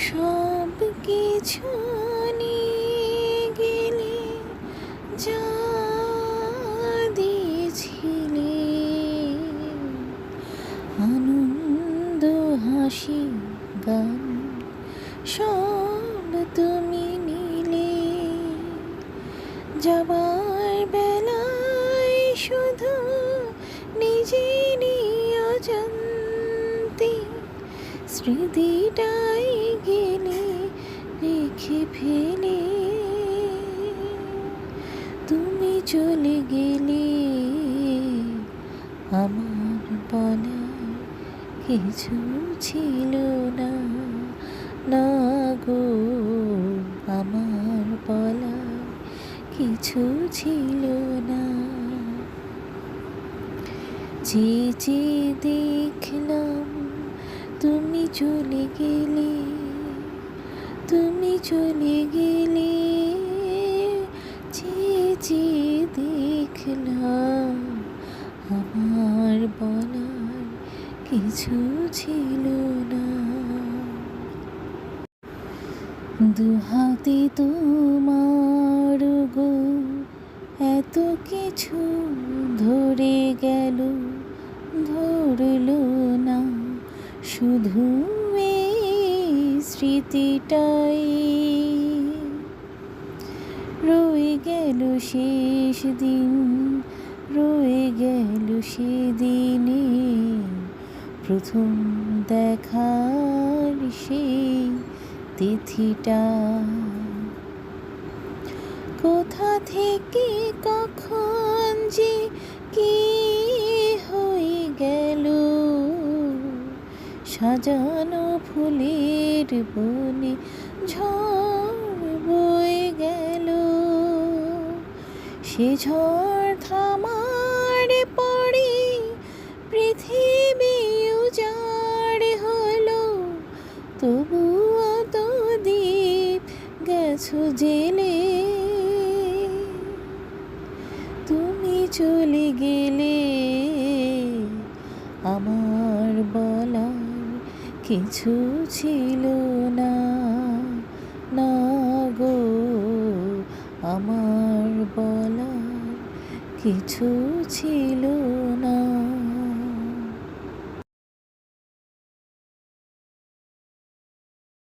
সব কিছু নিয়ে গেলে যা দিয়েছিলে, আনন্দ হাসি গান সব তুমি নিলে। যাবার বেলায় শুধু নিজেরই অজান্তে স্মৃতিটাই গেলে রেখে ফেলে। তুমি চলে গেলে, আমার বলার কিছু ছিল না, না গো, আমার বলার কিছু ছিল না। চেয়ে দেখলাম তুমি চলে গেলে, তুমি চলে গেলে। চেয়ে দেখলাম আমার বলার কিছু ছিল না। দুহাতে তোমার গো এত কিছু ধরে গেল, ধরলো না শুধু এই স্মৃতিটাই। রয়ে গেল শেষ দিন, রয়ে গেল সেদিনে প্রথম দেখার সেই তিথিটা। কোথা থেকে কখন যে কি হয়ে গেল, সাজানো ফুলের বনে ঝড় বয়ে গেল। সে ঝড় থামার পরে পৃথিবী উজাড় হলো, তবুও তো দ্বীপ গেছো জেলে। তুমি চলে গেলে, আমার বলার কিছু ছিল না, না গো, আমার বলার কিছু ছিল